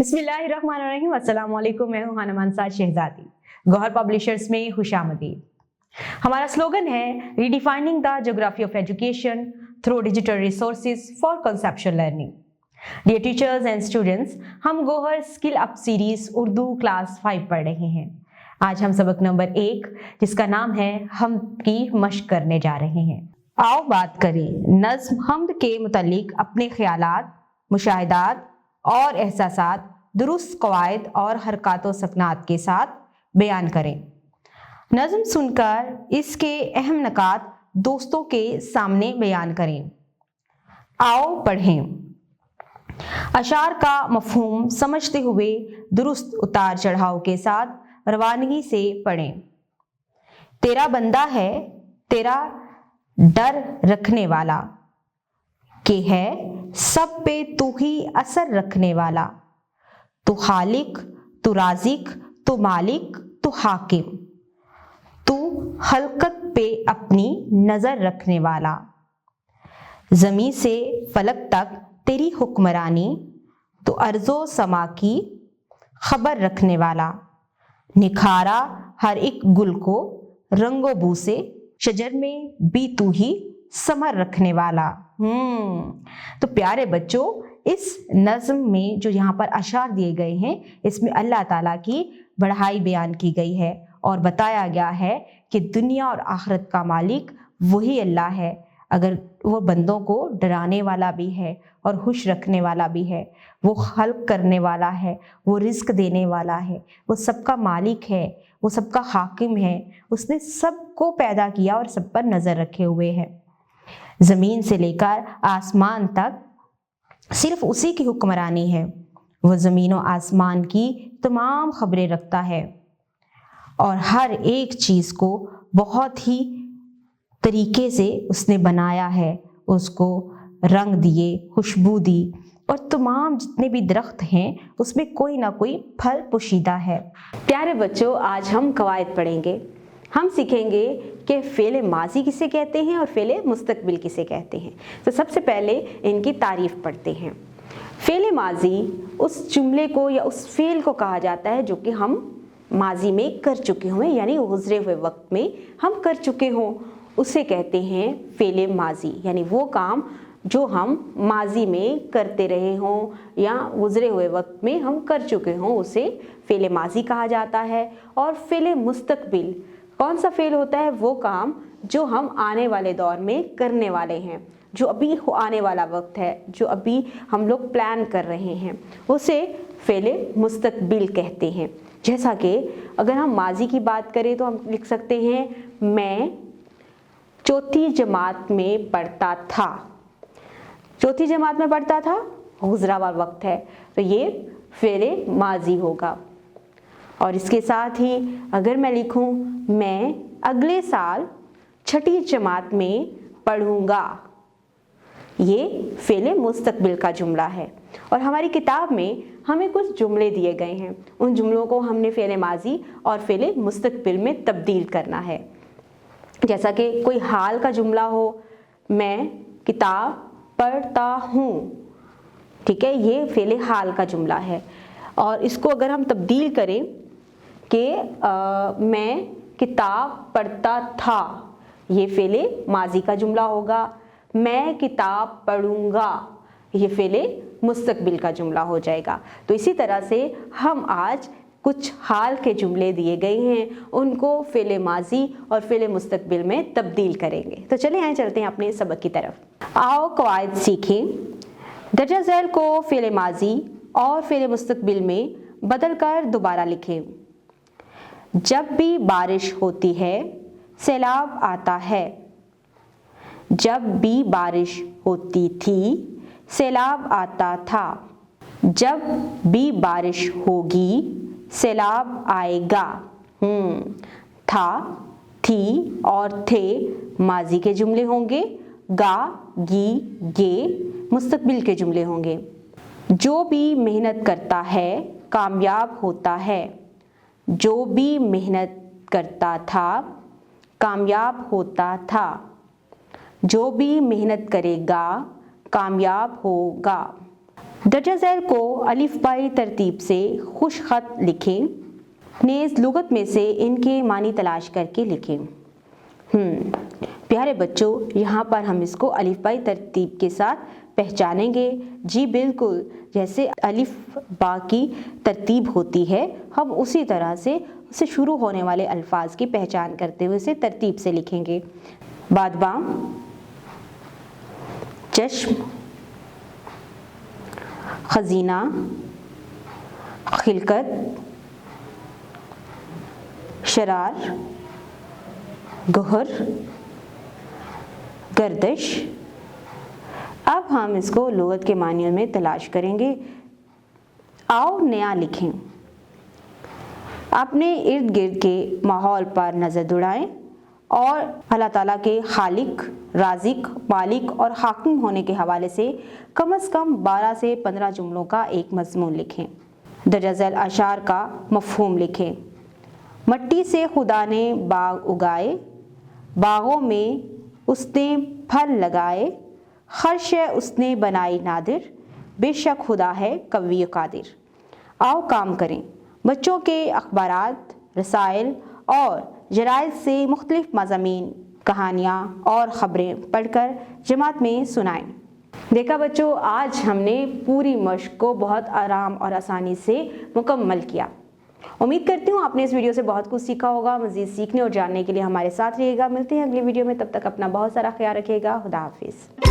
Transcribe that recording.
बिस्मिल्लाहिर्रहमानिर्रहीम। अस्सलाम वालेकुम। मैं हूं हाना मंसार शहजादी। गौहर पब्लिशर्स में खुशामदीद। हमारा स्लोगन है redefining the geography of education through digital resources for conceptual learning. Dear teachers and students, हम Gohar skill up series Urdu class 5 पढ़ रहे हैं। आज हम सबक नंबर 1 जिसका नाम है हम की मश्क करने जा रहे हैं। आओ बात करें नज़्म हम्द के मुतालिक अपने ख्यालात, मुशाहिदात और एहसासात दुरुस्त कवायद और हरकात सकनात के साथ बयान करें। नज़्म सुनकर इसके अहम नकात दोस्तों के सामने बयान करें। आओ पढ़ें। अशार का मफहूम समझते हुए दुरुस्त उतार चढ़ाव के साथ रवानगी से पढ़ें। तेरा बंदा है तेरा डर रखने वाला, कि है सब पे तू ही असर रखने वाला। तू खालिक, तू राज़िक, तू मालिक, तू हाकिम, तू खलकत पे अपनी नज़र रखने वाला। ज़मीं से फलक तक तेरी हुक्मरानी, तू अर्ज़ो समा की खबर रखने वाला। निखारा हर एक गुल को रंगो बू से, शजर में भी तू ही समर रखने वाला। तो प्यारे बच्चों, इस नज़्म में जो यहाँ पर अशार दिए गए हैं, इसमें अल्लाह ताला की बढ़ाई बयान की गई है और बताया गया है कि दुनिया और आखिरत का मालिक वही अल्लाह है। अगर वो बंदों को डराने वाला भी है और खुश रखने वाला भी है, वो खल्क करने वाला है, वो रिस्क देने वाला है, वो सबका मालिक है, वो सबका हाकिम है। उसने सबको पैदा किया और सब पर नज़र रखे हुए है। ज़मीन से लेकर आसमान तक सिर्फ उसी की हुक्मरानी है। वो ज़मीन और आसमान की तमाम खबरें रखता है और हर एक चीज़ को बहुत ही तरीके से उसने बनाया है। उसको रंग दिए, खुशबू दी और तमाम जितने भी दरख्त हैं उसमें कोई ना कोई फल पोशीदा है। प्यारे बच्चों, आज हम कवायद पढ़ेंगे। हम सीखेंगे कि फ़ेल माजी किसे कहते हैं और फ़ेल मुस्तकबिल किसे कहते हैं। तो सबसे पहले इनकी तारीफ़ पढ़ते हैं। फ़ेल माजी उस जुमले को या उस फ़ेल को कहा जाता है जो कि हम माजी में कर चुके हों, यानी गुज़रे हुए वक्त में हम कर चुके हों, उसे कहते हैं फ़ेल माजी। यानी वो काम जो हम माजी में करते रहे हों या गुज़रे हुए वक्त में हम कर चुके हों, उसे फ़ेल माजी कहा जाता है। और फ़ेल मुस्तकबिल कौन सा फ़ेल होता है? वो काम जो हम आने वाले दौर में करने वाले हैं, जो अभी आने वाला वक्त है, जो अभी हम लोग प्लान कर रहे हैं, उसे फ़ेल मुस्तकबिल कहते हैं। जैसा कि अगर हम माजी की बात करें तो हम लिख सकते हैं मैं चौथी जमात में पढ़ता था। चौथी जमात में पढ़ता था गुज़रा हुआ वक्त है, तो ये फ़ेल माजी होगा। और इसके साथ ही अगर मैं लिखूं मैं अगले साल छठी जमात में पढ़ूंगा, ये फ़ेल मुस्तकबिल का जुमला है। और हमारी किताब में हमें कुछ जुमले दिए गए हैं, उन जुमलों को हमने फ़ेल माजी और फ़ेल मुस्तकबिल में तब्दील करना है। जैसा कि कोई हाल का जुमला हो, मैं किताब पढ़ता हूँ, ठीक है, ये फ़ेल हाल का जुमला है। और इसको अगर हम तब्दील करें कि मैं किताब पढ़ता था, ये फ़ेल माजी का जुमला होगा। मैं किताब पढ़ूंगा, ये फ़ेल मुस्तकबिल का जुमला हो जाएगा। तो इसी तरह से हम आज कुछ हाल के जुमले दिए गए हैं, उनको फ़ेल माजी और फ़ेल मुस्तकबिल में तब्दील करेंगे। तो चलिए आए चलते हैं अपने सबक की तरफ। आओ कवायद सीखें। दर्जा ज़ैल को फ़ेल माजी और फ़ेल मुस्तकबिल में बदल कर दोबारा लिखें। जब भी बारिश होती है सैलाब आता है। जब भी बारिश होती थी सैलाब आता था। जब भी बारिश होगी सैलाब आएगा। था, थी और थे माजी के जुमले होंगे। गा, गी, गे मुस्तकबिल के जुमले होंगे। जो भी मेहनत करता है कामयाब होता है। जो भी मेहनत करता था कामयाब होता था। जो भी मेहनत करेगा कामयाब होगा। درجہ ذیل کو الف بائی ترتیب سے خوش خط لکھیں، نیز لغت میں سے ان کے معنی تلاش کر کے لکھیں۔ پیارے بچوں، یہاں پر ہم اس کو الف بائی ترتیب کے ساتھ پہچانیں گے۔ جی بالکل، جیسے الف با کی ترتیب ہوتی ہے، ہم اسی طرح سے اسے شروع ہونے والے الفاظ کی پہچان کرتے ہوئے اسے ترتیب سے لکھیں گے۔ بادباں، چشم، خزینہ، خلقت، شرار، گوہر، گردش۔ اب ہم اس کو لغت کے معنیوں میں تلاش کریں گے۔ آؤ نیا لکھیں۔ اپنے ارد گرد کے ماحول پر نظر دوڑائیں اور اللہ تعالیٰ کے خالق، رازق، مالک اور حاکم ہونے کے حوالے سے کم از کم 12 سے 15 جملوں کا ایک مضمون لکھیں۔ درجہ ذیل اشعار کا مفہوم لکھیں۔ مٹی سے خدا نے باغ اگائے، باغوں میں اس نے پھل لگائے، ہر شے اس نے بنائی نادر، بے شک خدا ہے قوی قادر۔ آؤ کام کریں۔ بچوں کے اخبارات، رسائل اور جرائد سے مختلف مضامین، کہانیاں اور خبریں پڑھ کر جماعت میں سنائیں۔ دیکھا بچوں، آج ہم نے پوری مشق کو بہت آرام اور آسانی سے مکمل کیا۔ امید کرتی ہوں آپ نے اس ویڈیو سے بہت کچھ سیکھا ہوگا۔ مزید سیکھنے اور جاننے کے لیے ہمارے ساتھ رہیے گا۔ ملتے ہیں اگلی ویڈیو میں، تب تک اپنا بہت سارا خیال رکھیے گا۔ خدا حافظ۔